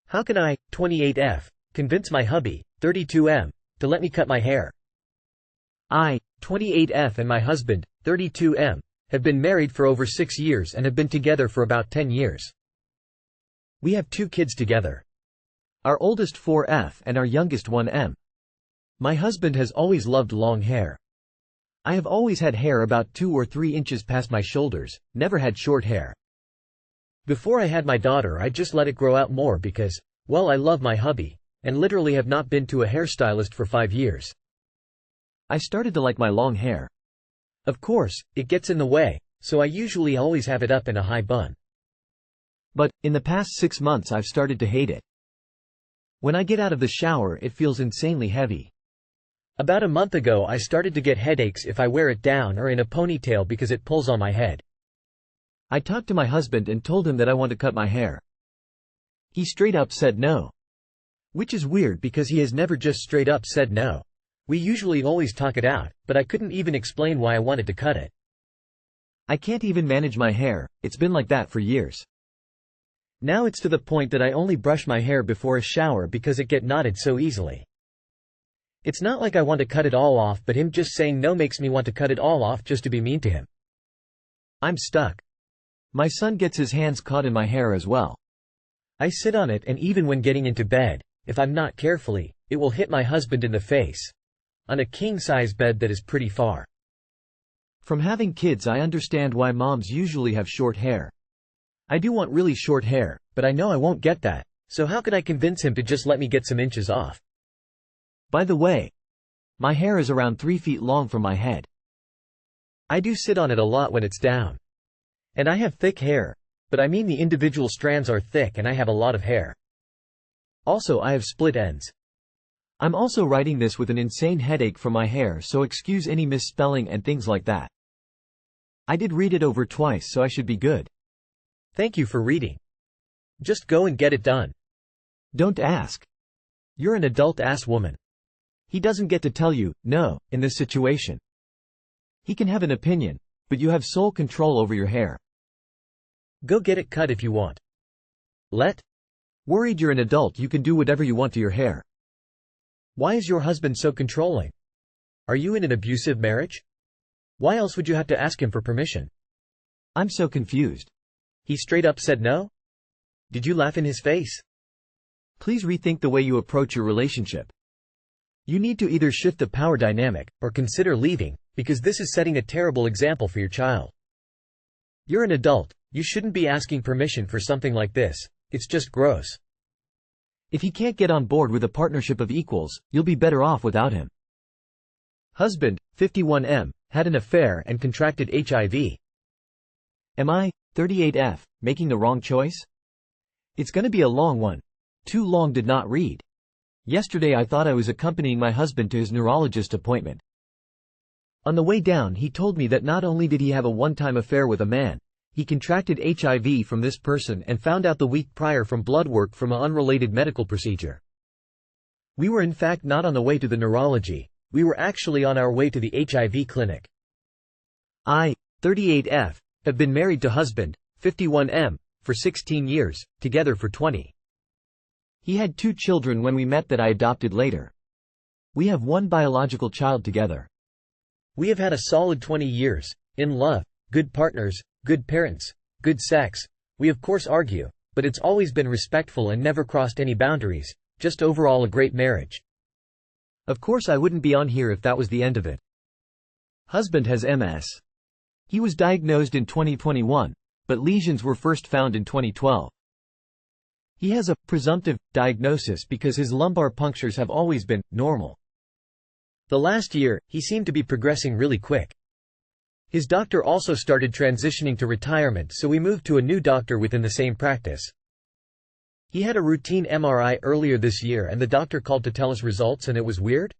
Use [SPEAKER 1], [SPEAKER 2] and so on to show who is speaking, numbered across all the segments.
[SPEAKER 1] How can I, 28F, convince my hubby, 32M, to let me cut my hair? I, 28F, and my husband, 32M, have been married for over 6 years and have been together for about 10 years. We have 2 kids together. Our oldest 4F and our youngest 1M. My husband has always loved long hair. I have always had hair about 2 or 3 inches past my shoulders, never had short hair. Before I had my daughter, I just let it grow out more because, well, I love my hubby, and literally have not been to a hairstylist for 5 years. I started to like my long hair. Of course, it gets in the way, so I usually always have it up in a high bun. But, in the past 6 months I've started to hate it. When I get out of the shower it feels insanely heavy. About a month ago I started to get headaches if I wear it down or in a ponytail because it pulls on my head. I talked to my husband and told him that I want to cut my hair. He straight up said no. Which is weird because he has never just straight up said no. We usually always talk it out, but I couldn't even explain why I wanted to cut it. I can't even manage my hair, it's been like that for years. Now it's to the point that I only brush my hair before a shower because it get knotted so easily. It's not like I want to cut it all off, but him just saying no makes me want to cut it all off just to be mean to him. I'm stuck. My son gets his hands caught in my hair as well. I sit on it and even when getting into bed, if I'm not carefully, it will hit my husband in the face. On a king-size bed that is pretty far. From having kids I understand why moms usually have short hair. I do want really short hair, but I know I won't get that, so how could I convince him to just let me get some inches off? By the way, my hair is around 3 feet long from my head. I do sit on it a lot when it's down. And I have thick hair, but I mean the individual strands are thick and I have a lot of hair. Also I have split ends. I'm also writing this with an insane headache from my hair, so excuse any misspelling and things like that. I did read it over twice, so I should be good. Thank you for reading. Just go and get it done. Don't ask. You're an adult-ass woman. He doesn't get to tell you, no, in this situation. He can have an opinion, but you have sole control over your hair. Go get it cut if you want. Worried you're an adult, you can do whatever you want to your hair. Why is your husband so controlling? Are you in an abusive marriage? Why else would you have to ask him for permission? I'm so confused. He straight up said no? Did you laugh in his face? Please rethink the way you approach your relationship. You need to either shift the power dynamic, or consider leaving, because this is setting a terrible example for your child. You're an adult, you shouldn't be asking permission for something like this, it's just gross. If he can't get on board with a partnership of equals, you'll be better off without him. Husband, 51M, had an affair and contracted HIV. Am I, 38F, making the wrong choice? It's gonna be a long one. Too long did not read. Yesterday I thought I was accompanying my husband to his neurologist appointment. On the way down he told me that not only did he have a one-time affair with a man, he contracted HIV from this person and found out the week prior from blood work from an unrelated medical procedure. We were in fact not on the way to the neurology, we were actually on our way to the HIV clinic. I, 38F, have been married to husband, 51M, for 16 years, together for 20. He had 2 children when we met that I adopted later. We have 1 biological child together. We have had a solid 20 years, in love, good partners, good parents, good sex. We of course argue, but it's always been respectful and never crossed any boundaries, just overall a great marriage. Of course I wouldn't be on here if that was the end of it. Husband has MS. He was diagnosed in 2021, but lesions were first found in 2012. He has a presumptive diagnosis because his lumbar punctures have always been normal. The last year, he seemed to be progressing really quick. His doctor also started transitioning to retirement, so we moved to a new doctor within the same practice. He had a routine MRI earlier this year and the doctor called to tell us results and it was weird.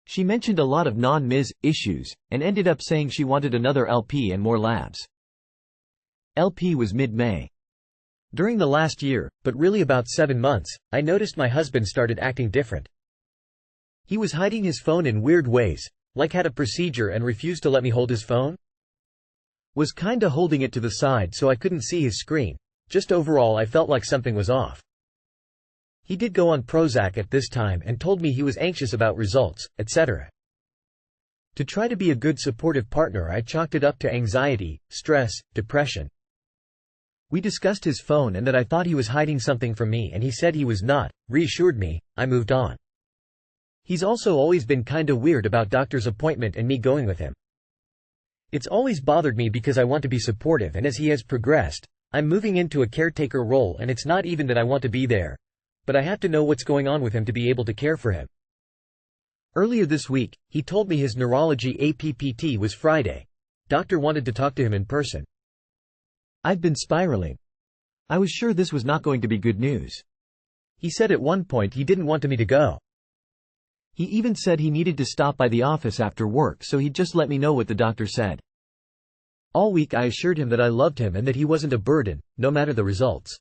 [SPEAKER 1] She mentioned a lot of non-Ms. issues, and ended up saying she wanted another LP and more labs. LP was mid-May. During the last year, but really about 7 months, I noticed my husband started acting different. He was hiding his phone in weird ways, like had a procedure and refused to let me hold his phone. Was kinda holding it to the side so I couldn't see his screen, just overall I felt like something was off. He did go on Prozac at this time and told me he was anxious about results, etc. To try to be a good supportive partner, I chalked it up to anxiety, stress, depression. We discussed his phone and that I thought he was hiding something from me, and he said he was not, reassured me. I moved on. He's also always been kinda weird about doctor's appointment and me going with him. It's always bothered me because I want to be supportive, and as he has progressed, I'm moving into a caretaker role, and it's not even that I want to be there, but I have to know what's going on with him to be able to care for him. Earlier this week, he told me his neurology APPT was Friday. Doctor wanted to talk to him in person. I'd been spiraling. I was sure this was not going to be good news. He said at one point he didn't want me to go. He even said he needed to stop by the office after work, so he'd just let me know what the doctor said. All week I assured him that I loved him and that he wasn't a burden, no matter the results.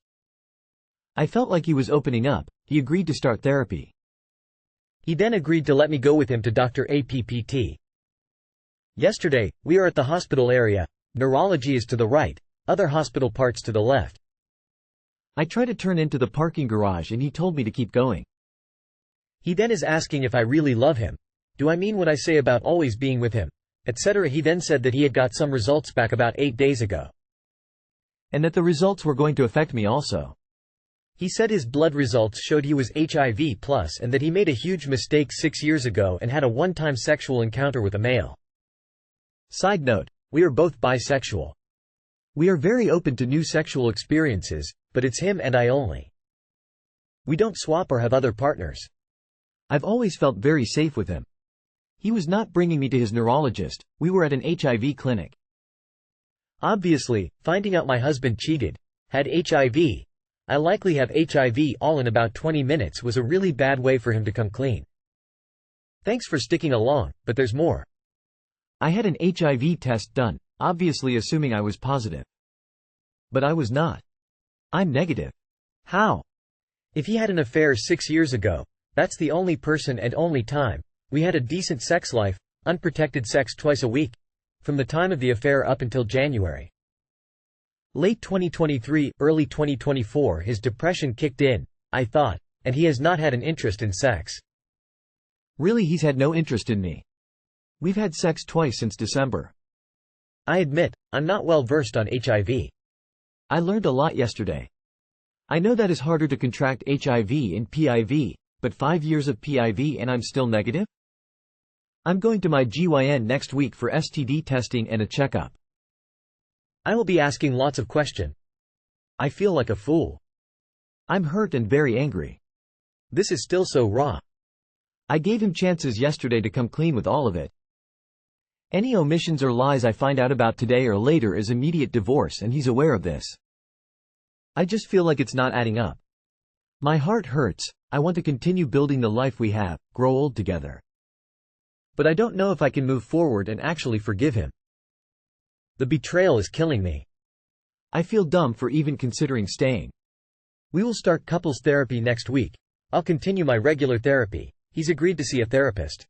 [SPEAKER 1] I felt like he was opening up. He agreed to start therapy. He then agreed to let me go with him to Dr. APPT. Yesterday, we are at the hospital area. Neurology is to the right, other hospital parts to the left. I try to turn into the parking garage and he told me to keep going. He then is asking if I really love him. Do I mean what I say about always being with him, etc. He then said that he had got some results back about 8 days ago, and that the results were going to affect me also. He said his blood results showed he was HIV+, and that he made a huge mistake 6 years ago and had a one-time sexual encounter with a male. Side note, we are both bisexual. We are very open to new sexual experiences, but it's him and I only. We don't swap or have other partners. I've always felt very safe with him. He was not bringing me to his neurologist, we were at an HIV clinic. Obviously, finding out my husband cheated, had HIV, I likely have HIV all in about 20 minutes was a really bad way for him to come clean. Thanks for sticking along, but there's more. I had an HIV test done, obviously assuming I was positive. But I was not. I'm negative. How? If he had an affair 6 years ago, that's the only person and only time we had a decent sex life, unprotected sex twice a week, from the time of the affair up until January. Late 2023, early 2024 his depression kicked in, I thought, and he has not had an interest in sex. Really, he's had no interest in me. We've had sex twice since December. I admit, I'm not well versed on HIV. I learned a lot yesterday. I know that is harder to contract HIV and PIV, but 5 years of PIV and I'm still negative? I'm going to my GYN next week for STD testing and a checkup. I will be asking lots of questions. I feel like a fool. I'm hurt and very angry. This is still so raw. I gave him chances yesterday to come clean with all of it. Any omissions or lies I find out about today or later is immediate divorce, and he's aware of this. I just feel like it's not adding up. My heart hurts. I want to continue building the life we have, grow old together. But I don't know if I can move forward and actually forgive him. The betrayal is killing me. I feel dumb for even considering staying. We will start couples therapy next week. I'll continue my regular therapy. He's agreed to see a therapist.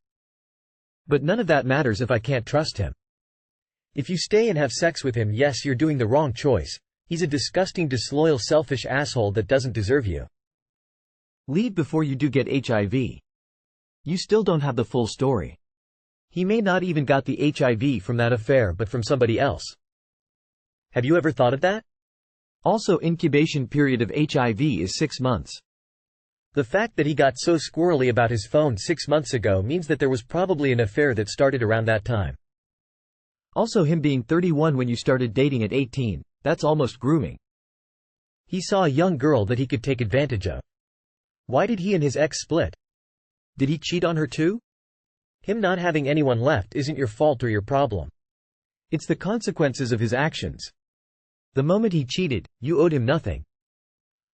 [SPEAKER 1] But none of that matters if I can't trust him. If you stay and have sex with him, yes, you're doing the wrong choice. He's a disgusting, disloyal, selfish asshole that doesn't deserve you. Leave before you do get HIV. You still don't have the full story. He may not even got the HIV from that affair but from somebody else. Have you ever thought of that? Also, incubation period of HIV is 6 months. The fact that he got so squirrely about his phone 6 months ago means that there was probably an affair that started around that time. Also, him being 31 when you started dating at 18, that's almost grooming. He saw a young girl that he could take advantage of. Why did he and his ex split? Did he cheat on her too? Him not having anyone left isn't your fault or your problem. It's the consequences of his actions. The moment he cheated, you owed him nothing.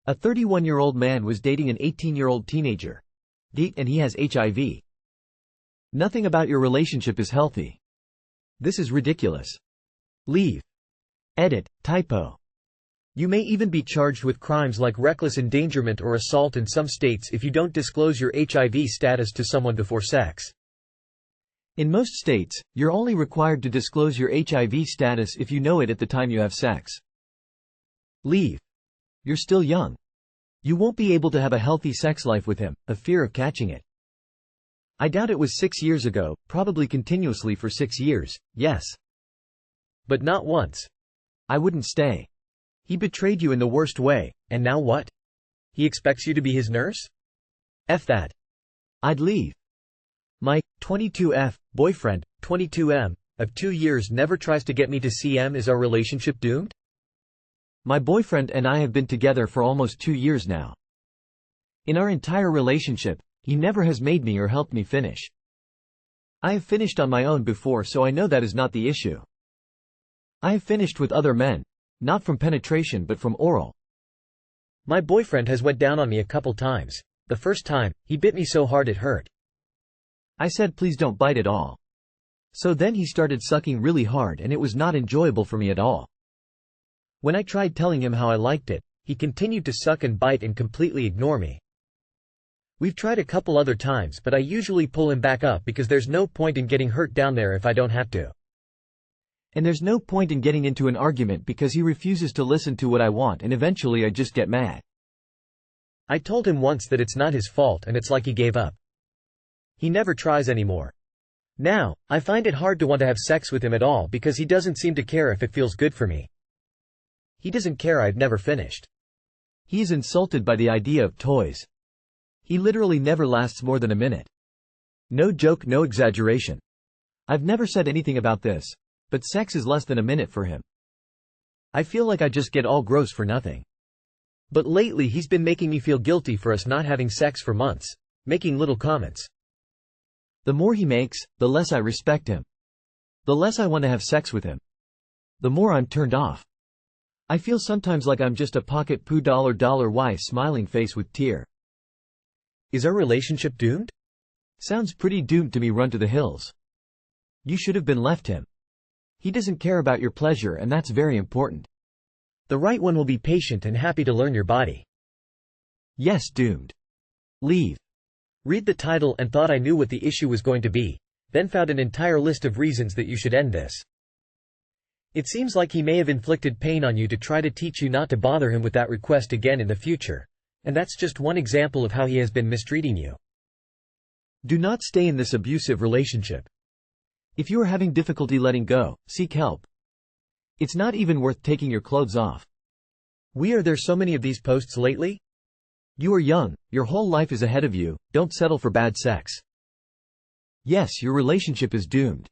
[SPEAKER 1] A 31-year-old man was dating an 18-year-old teenager. And he has HIV. Nothing about your relationship is healthy. This is ridiculous. Leave. Edit, typo. You may even be charged with crimes like reckless endangerment or assault in some states if you don't disclose your HIV status to someone before sex. In most states, you're only required to disclose your HIV status if you know it at the time you have sex. Leave. You're still young. You won't be able to have a healthy sex life with him, a fear of catching it. I doubt it was 6 years ago, probably continuously for 6 years, yes. But not once. I wouldn't stay. He betrayed you in the worst way, and now what? He expects you to be his nurse? F that. I'd leave. My 22F boyfriend, 22M, of 2 years never tries to get me to CM. Is our relationship doomed? My boyfriend and I have been together for almost 2 years now. In our entire relationship, he never has made me or helped me finish. I have finished on my own before, so I know that is not the issue. I have finished with other men, not from penetration but from oral. My boyfriend has went down on me a couple times. The first time, he bit me so hard it hurt. I said please don't bite at all. So then he started sucking really hard and it was not enjoyable for me at all. When I tried telling him how I liked it, he continued to suck and bite and completely ignore me. We've tried a couple other times but I usually pull him back up because there's no point in getting hurt down there if I don't have to. And there's no point in getting into an argument because he refuses to listen to what I want and eventually I just get mad. I told him once that it's not his fault and it's like he gave up. He never tries anymore. Now, I find it hard to want to have sex with him at all because he doesn't seem to care if it feels good for me. He doesn't care I've never finished. He is insulted by the idea of toys. He literally never lasts more than a minute. No joke, no exaggeration. I've never said anything about this, but sex is less than a minute for him. I feel like I just get all gross for nothing. But lately he's been making me feel guilty for us not having sex for months, making little comments. The more he makes, the less I respect him. The less I want to have sex with him. The more I'm turned off. I feel sometimes like I'm just a pocket poo $y smiling face with tear. Is our relationship doomed? Sounds pretty doomed to me. Run to the hills. You should have been left him. He doesn't care about your pleasure and that's very important. The right one will be patient and happy to learn your body. Yes, doomed. Leave. Read the title and thought I knew what the issue was going to be, then found an entire list of reasons that you should end this. It seems like he may have inflicted pain on you to try to teach you not to bother him with that request again in the future, and that's just one example of how he has been mistreating you. Do not stay in this abusive relationship. If you are having difficulty letting go, seek help. It's not even worth taking your clothes off. Are there so many of these posts lately? You are young, your whole life is ahead of you, don't settle for bad sex. Yes, your relationship is doomed.